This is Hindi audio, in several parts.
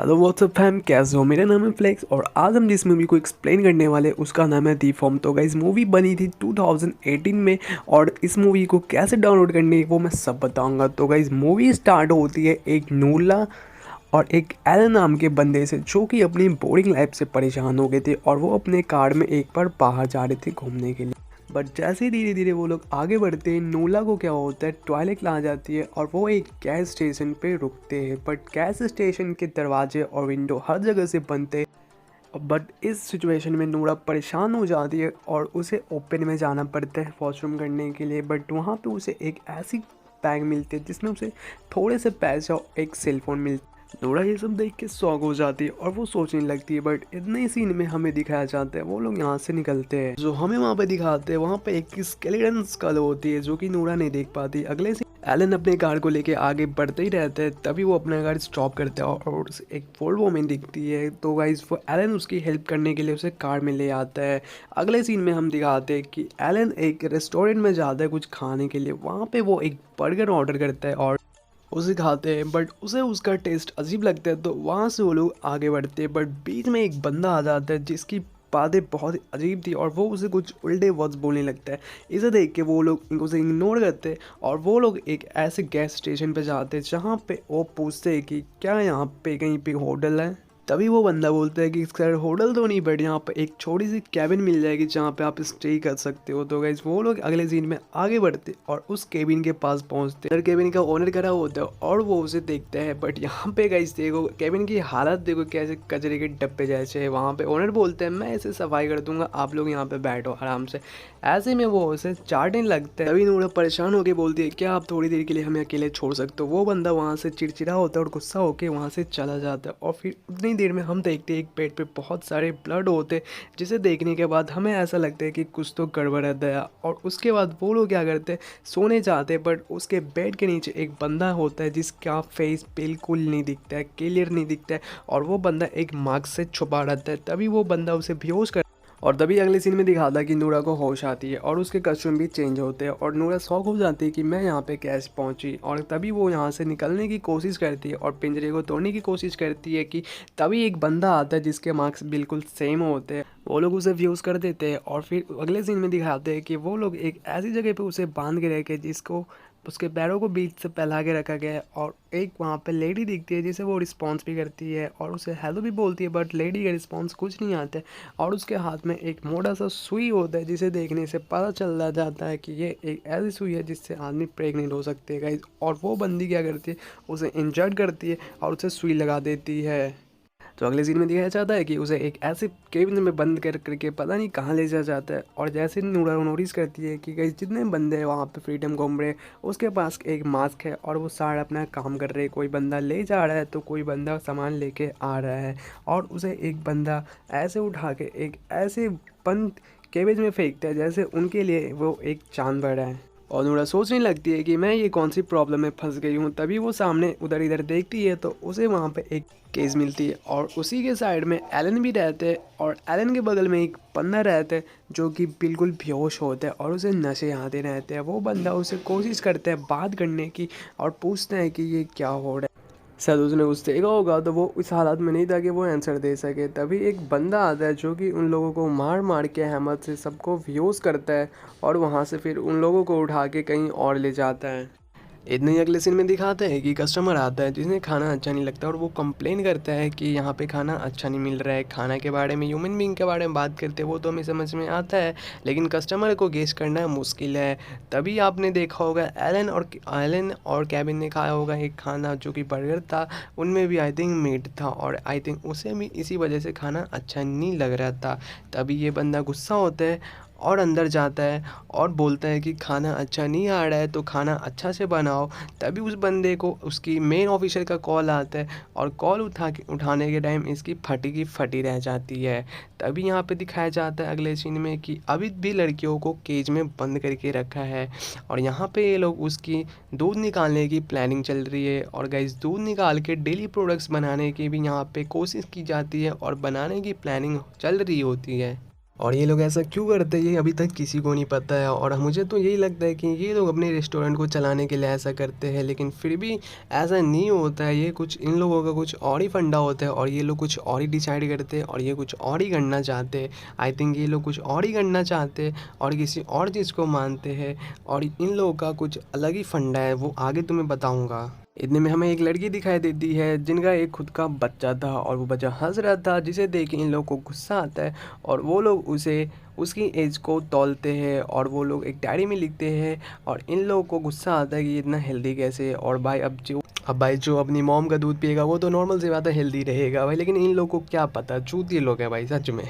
हेलो व्हाट्सअप फैम, कैसे हो? मेरा नाम है फ्लेक्स और आज हम जिस मूवी को एक्सप्लेन करने वाले उसका नाम है दी फॉर्म। तो गाइस मूवी बनी थी 2018 में और इस मूवी को कैसे डाउनलोड करनी है वो मैं सब बताऊंगा। तो गाइस मूवी स्टार्ट होती है एक नूला और एक एलन नाम के बंदे से जो कि अपनी बोरिंग लाइफ से परेशान हो गए थे और वो अपने कार में एक बार बाहर जा रहे थे घूमने के लिए। बट जैसे ही धीरे धीरे वो लोग आगे बढ़ते हैं, नोला को क्या होता है, टॉयलेट ला जाती है और वो एक गैस स्टेशन पे रुकते हैं। बट गैस स्टेशन के दरवाजे और विंडो हर जगह से बंद थे। बट इस सिचुएशन में नोरा परेशान हो जाती है और उसे ओपन में जाना पड़ता है वॉशरूम करने के लिए। बट वहाँ पे उसे एक ऐसी बैग मिलती है जिसमें उसे थोड़े से पैसे और एक सेलफोन मिलता है। नोरा ये सब देख के शॉक हो जाती है और वो सोचने लगती है। बट इतने ही सीन में हमें दिखाया जाता है वो लोग यहाँ से निकलते हैं। जो हमें वहाँ पे दिखाते हैं वहाँ पे एक स्केलेटन स्कल होती है जो कि नोरा नहीं देख पाती। अगले से एलन अपने कार को लेके आगे बढ़ते ही रहते हैं, तभी वो अपना कार स्टॉप करता है और उसे एक वोल्वो में दिखती है। तो गाइस वो एलन उसकी हेल्प करने के लिए उसे कार में ले आता है। अगले सीन में हम दिखाते हैं कि एलन एक रेस्टोरेंट में जाता है कुछ खाने के लिए। वहाँ पे वो एक बर्गर ऑर्डर करता है और उसे खाते हैं। बट उसे उसका टेस्ट अजीब लगता है तो वहाँ से वो लोग आगे बढ़ते हैं। बट बीच में एक बंदा आ जाता है जिसकी बातें बहुत ही अजीब थी और वो उसे कुछ उल्टे वर्ड्स बोलने लगता है। इसे देख के वो लोग उसे इग्नोर करते हैं और वो लोग एक ऐसे गैस स्टेशन पे जाते हैं जहाँ पे वो पूछते हैं कि क्या यहाँ पे कहीं पे होटल है। तभी वो बंदा बोलता है कि सर होटल तो नहीं, बट यहाँ पे एक छोटी सी कैबिन मिल जाएगी जहाँ पे आप स्टे कर सकते हो। तो गाइस वो लोग अगले सीन में आगे बढ़ते और उस केबिन के पास पहुँचते। अंदर केबिन का ओनर खड़ा होता है और वो उसे देखता है। बट यहाँ पे गाइस देखो केबिन की हालत देखो कैसे कचरे के डब्बे जैसे है। वहाँ पे ओनर बोलते हैं मैं इसे सफाई कर दूंगा, आप लोग यहाँ पे बैठो आराम से। ऐसे में वो उसे चाटने लगता है। तभी नूरा परेशान होकर बोलती है क्या आप थोड़ी देर के लिए हमें अकेले छोड़ सकते हो। वो बंदा वहाँ से चिड़चिड़ा होता है और गुस्सा होकर वहाँ से चला जाता है। और फिर उतनी देर में हम देखते हैं एक बेड पे बहुत सारे ब्लड होते, जिसे देखने के बाद हमें ऐसा लगता है कि कुछ तो गड़बड़ है दया। और उसके बाद वो लोग क्या करते हैं, सोने जाते हैं। बट उसके बेड के नीचे एक बंदा होता है जिसका फेस बिल्कुल नहीं दिखता है, क्लियर नहीं दिखता है और वो बंदा एक मास्क से छुपा रहता है। तभी वो बंदा उसे बेहोश कर और तभी अगले सीन में दिखाता कि नूरा को होश आती है और उसके कस्टूम भी चेंज होते हैं और नूरा शॉक हो जाती है कि मैं यहाँ पे कैसे पहुँची। और तभी वो यहाँ से निकलने की कोशिश करती है और पिंजरे को तोड़ने की कोशिश करती है कि तभी एक बंदा आता है जिसके मार्क्स बिल्कुल सेम होते हैं। वो लोग उसे फ्यूज़ कर देते हैं और फिर अगले सीन में दिखाते हैं कि वो लोग एक ऐसी जगह पे उसे बांध के रखे जिसको उसके पैरों को बीच से फैला के रखा गया है। और एक वहाँ पे लेडी दिखती है जिसे वो रिस्पॉन्स भी करती है और उसे हेलो भी बोलती है। बट लेडी का रिस्पॉन्स कुछ नहीं आता है और उसके हाथ में एक मोटा सा सुई होता है जिसे देखने से पता चल जाता है कि ये एक ऐसी सुई है जिससे आदमी प्रेग्नेंट हो सकते हैं गाइस। और वो बंदी क्या करती है, उसे इंजर्ड करती है और उसे सुई लगा देती है। तो अगले सीन में दिखाया जाता है कि उसे एक ऐसे केबिन में बंद कर करके पता नहीं कहाँ ले जाया जाता है। और जैसे नूरा नोटिस करती है कि कई जितने बंदे हैं वहाँ पे फ्रीडम घूम रहे, उसके पास एक मास्क है और वो सारा अपना काम कर रहे हैं। कोई बंदा ले जा रहा है तो कोई बंदा सामान लेके आ रहा है और उसे एक बंदा ऐसे उठा के एक ऐसे बंद केबिन में फेंकता है जैसे उनके लिए वो एक जानवर है। और नूरा सोचने लगती है कि मैं ये कौन सी प्रॉब्लम में फंस गई हूँ। तभी वो सामने उधर इधर देखती है तो उसे वहाँ पे एक केस मिलती है और उसी के साइड में एलन भी रहते हैं और एलन के बगल में एक बंदा रहता है जो कि बिल्कुल बेहोश होता है और उसे नशे आते रहते हैं। वो बंदा उसे कोशिश करता है बात करने की और पूछता है कि ये क्या हो रहा है। शायद उसने कुछ देखा होगा तो वो इस हालत में नहीं था कि वो आंसर दे सके। तभी एक बंदा आता है जो कि उन लोगों को मार मार के अहमद से सबको बेहोश करता है और वहाँ से फिर उन लोगों को उठा के कहीं और ले जाता है। इतने ही अगले सीन में दिखाते हैं कि कस्टमर आता है जिन्हें खाना अच्छा नहीं लगता और वो कंप्लेन करता है कि यहाँ पे खाना अच्छा नहीं मिल रहा है। खाना के बारे में, ह्यूमन बीइंग के बारे में बात करते हैं वो तो हमें समझ में आता है, लेकिन कस्टमर को गेस करना मुश्किल है। तभी आपने देखा होगा एलन और केविन ने खाया होगा एक खाना जो कि बर्गर था, उनमें भी आई थिंक मीट था और आई थिंक उसे भी इसी वजह से खाना अच्छा नहीं लग रहा था। तभी ये बंदा गुस्सा होता है और अंदर जाता है और बोलता है कि खाना अच्छा नहीं आ रहा है तो खाना अच्छा से बनाओ। तभी उस बंदे को उसकी मेन ऑफिसर का कॉल आता है और कॉल उठाने के टाइम इसकी फटी की फटी रह जाती है। तभी यहाँ पे दिखाया जाता है अगले सीन में कि अभी भी लड़कियों को केज में बंद करके रखा है और यहाँ पे ये लोग उसकी दूध निकालने की प्लानिंग चल रही है। और गाइस दूध निकाल के डेली प्रोडक्ट्स बनाने की भी यहाँ पे कोशिश की जाती है और बनाने की प्लानिंग चल रही होती है। और ये लोग ऐसा क्यों करते हैं ये अभी तक किसी को नहीं पता है। और मुझे तो यही लगता है कि ये लोग अपने रेस्टोरेंट को चलाने के लिए ऐसा करते हैं, लेकिन फिर भी ऐसा नहीं होता है। ये कुछ इन लोगों का कुछ और ही फंडा होता है और ये लोग कुछ और ही डिसाइड करते हैं और ये कुछ और ही करना चाहते हैं। आई थिंक ये लोग कुछ और ही करना चाहते हैं और किसी और चीज़ को मानते हैं और इन लोगों का कुछ अलग ही फंडा है, वो आगे तुम्हें बताऊँगा। इतने में हमें एक लड़की दिखाई देती है जिनका एक खुद का बच्चा था और वो बच्चा हंस रहा था, जिसे देख के इन लोगों को गुस्सा आता है और वो लोग उसे उसकी एज को तौलते हैं और वो लोग एक डायरी में लिखते हैं। और इन लोगों को गुस्सा आता है कि ये इतना हेल्दी कैसे है। और भाई अब भाई जो अपनी मॉम का दूध पिएगा वो तो नॉर्मल सी बात है, हेल्दी रहेगा भाई, लेकिन इन लोगों को क्या पता, चूतिए लोग हैं भाई सच में।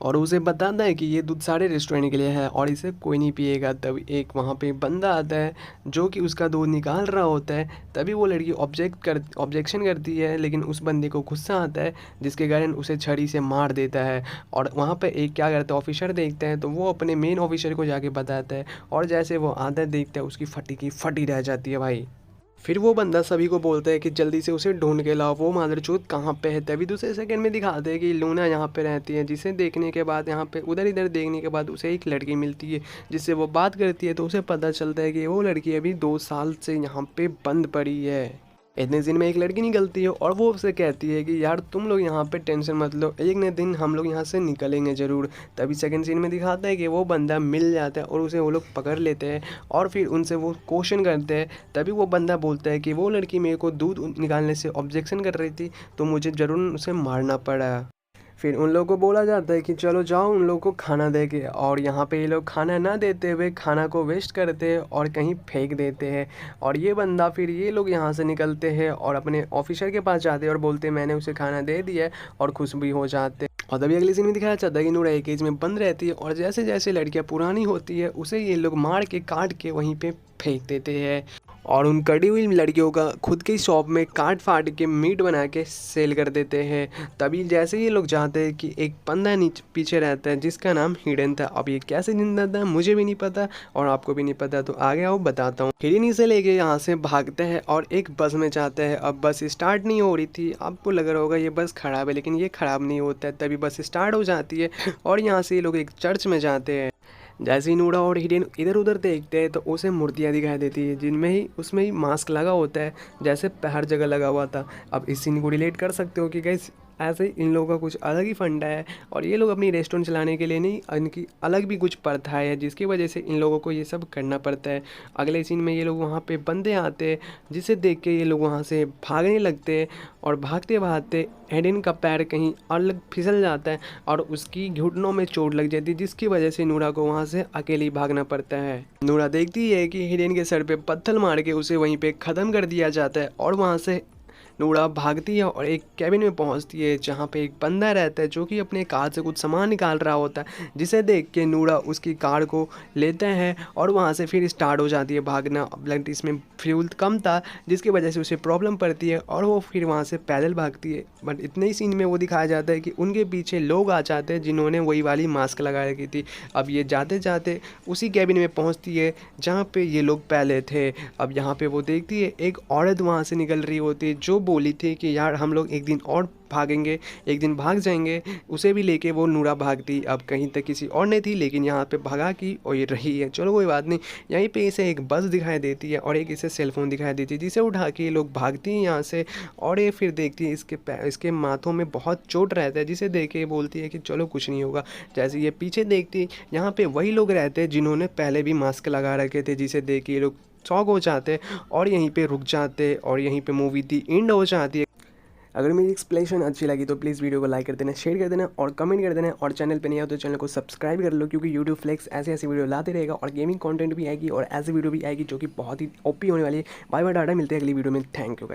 और उसे बताता है कि ये दूध सारे रेस्टोरेंट के लिए है और इसे कोई नहीं पिएगा। तब एक वहाँ पे बंदा आता है जो कि उसका दूध निकाल रहा होता है। तभी वो लड़की ऑब्जेक्शन करती है, लेकिन उस बंदे को गुस्सा आता है जिसके कारण उसे छड़ी से मार देता है। और वहाँ पे एक क्या करता है, ऑफिसर देखते हैं तो वो अपने मेन ऑफिसर को जाके बताता है और जैसे वो आता है देखता है उसकी फटी की फटी रह जाती है भाई। फिर वो बंदा सभी को बोलता है कि जल्दी से उसे ढूंढ के लाओ, वो मादरचोद कहाँ पे है। तभी दूसरे सेकंड में दिखाते हैं कि लूना यहाँ पे रहती है, जिसे देखने के बाद यहाँ पे उधर इधर देखने के बाद उसे एक लड़की मिलती है जिससे वो बात करती है। तो उसे पता चलता है कि वो लड़की अभी 2 साल से यहाँ पे बंद पड़ी है। इतने दिन में एक लड़की निकलती है और वो उसे कहती है कि यार तुम लोग यहाँ पे टेंशन मत लो, एक न दिन हम लोग यहाँ से निकलेंगे ज़रूर। तभी सेकंड सीन में दिखाता है कि वो बंदा मिल जाता है और उसे वो लोग पकड़ लेते हैं और फिर उनसे वो क्वेश्चन करते हैं। तभी वो बंदा बोलता है कि वो लड़की मेरे को दूध निकालने से ऑब्जेक्शन कर रही थी तो मुझे ज़रूर उसे मारना पड़ा। फिर उन लोगों को बोला जाता है कि चलो जाओ उन लोगों को खाना दे के, और यहाँ पे ये लोग खाना ना देते हुए खाना को वेस्ट करते हैं और कहीं फेंक देते हैं। और ये बंदा फिर ये लोग यहाँ से निकलते हैं और अपने ऑफिसर के पास जाते हैं और बोलते हैं मैंने उसे खाना दे दिया है, और खुश भी हो जाते हैं। और तभी अगले सीन में दिखाया जाता है कि नूरा एक केज में बंद रहती है और जैसे जैसे लड़कियाँ पुरानी होती है उसे ये लोग मार के काट के वहीं पे फेंक देते हैं। और उन कटी हुई लड़कियों का खुद की शॉप में काट फाट के मीट बना के सेल कर देते हैं। तभी जैसे ये लोग चाहते हैं कि एक बंदा नीचे पीछे रहता है जिसका नाम हिडन था। अब ये कैसे जिंदा था मुझे भी नहीं पता और आपको भी नहीं पता, तो आगे आओ बताता हूँ। हिडन इसे लेके यहाँ से भागते हैं और एक बस में जाते हैं। अब बस स्टार्ट नहीं हो रही थी, आपको लग रहा होगा ये बस खराब है, लेकिन ये खराब नहीं होता है। तभी बस स्टार्ट हो जाती है और यहाँ से ये लोग एक चर्च में जाते हैं। जैसे ही नूरा और हिडेन इधर उधर देखते हैं तो उसे मूर्तियाँ दिखाई देती है जिनमें ही उसमें ही मास्क लगा होता है, जैसे हर जगह लगा हुआ था। अब इस सीन को रिलेट कर सकते हो कि गाइस ऐसे ही इन लोगों का कुछ अलग ही फंडा है और ये लोग अपनी रेस्टोरेंट चलाने के लिए नहीं, इनकी अलग भी कुछ प्रथा है जिसकी वजह से इन लोगों को ये सब करना पड़ता है। अगले सीन में ये लोग वहाँ पे बंदे आते हैं जिसे देख के ये लोग वहाँ से भागने लगते हैं और भागते भागते एडेन का पैर कहीं अलग फिसल जाता है और उसकी घुटनों में चोट लग जाती है, जिसकी वजह से नूरा को वहाँ से अकेले ही भागना पड़ता है। नूरा देखती है कि हिडेन के सर पे पत्थर मार के उसे वहीं पे ख़त्म कर दिया जाता है और वहाँ से नूरा भागती है और एक कैबिन में पहुंचती है जहां पे एक बंदा रहता है जो कि अपने कार से कुछ सामान निकाल रहा होता है, जिसे देख के नूरा उसकी कार को लेता है और वहां से फिर स्टार्ट हो जाती है भागना। ब्लड इसमें फ्यूल कम था जिसकी वजह से उसे प्रॉब्लम पड़ती है और वो फिर वहाँ से पैदल भागती है। बट इतने ही सीन में वो दिखाया जाता है कि उनके पीछे लोग आ जाते हैं जिन्होंने वही वाली मास्क लगा रखी थी। अब ये जाते जाते उसी कैबिन में पहुँचती है जहाँ पे ये लोग पहले थे। अब यहाँ पे वो देखती है एक औरत वहाँ से निकल रही होती है जो बोली थी कि यार हम लोग एक दिन और भागेंगे, एक दिन भाग जाएंगे। उसे भी लेके वो नूरा भागती, अब कहीं तक किसी और ने थी लेकिन यहाँ पे भगा की और ये रही है। चलो कोई बात नहीं। यहीं पे इसे एक बस दिखाई देती है और एक इसे सेलफोन दिखाई देती है जिसे उठा के ये लोग भागती हैं यहाँ से। और ये फिर देखती है इसके माथों में बहुत चोट रहता है, जिसे देख के बोलती है कि चलो कुछ नहीं होगा। जैसे ये पीछे देखती यहाँ पे वही लोग रहते हैं जिन्होंने पहले भी मास्क लगा रखे थे, जिसे देख के ये लोग शॉक हो जाते और यहीं पे रुक जाते और यहीं पे मूवी दी एंड हो जाती है। अगर मेरी एक्सप्लेनेशन अच्छी लगी तो प्लीज़ वीडियो को लाइक कर देना, शेयर कर देना और कमेंट कर देना। और चैनल पे नहीं हो तो चैनल को सब्सक्राइब कर लो, क्योंकि यूट्यूब फ्लेक्स ऐसे ऐसी वीडियो लाते रहेगा और गेमिंग कंटेंट भी आएगी और ऐसी वीडियो भी आएगी जो कि बहुत ही ओपी होने वाली है। बाय बाय, टाटा, मिलते हैं अगली वीडियो में। Thank you.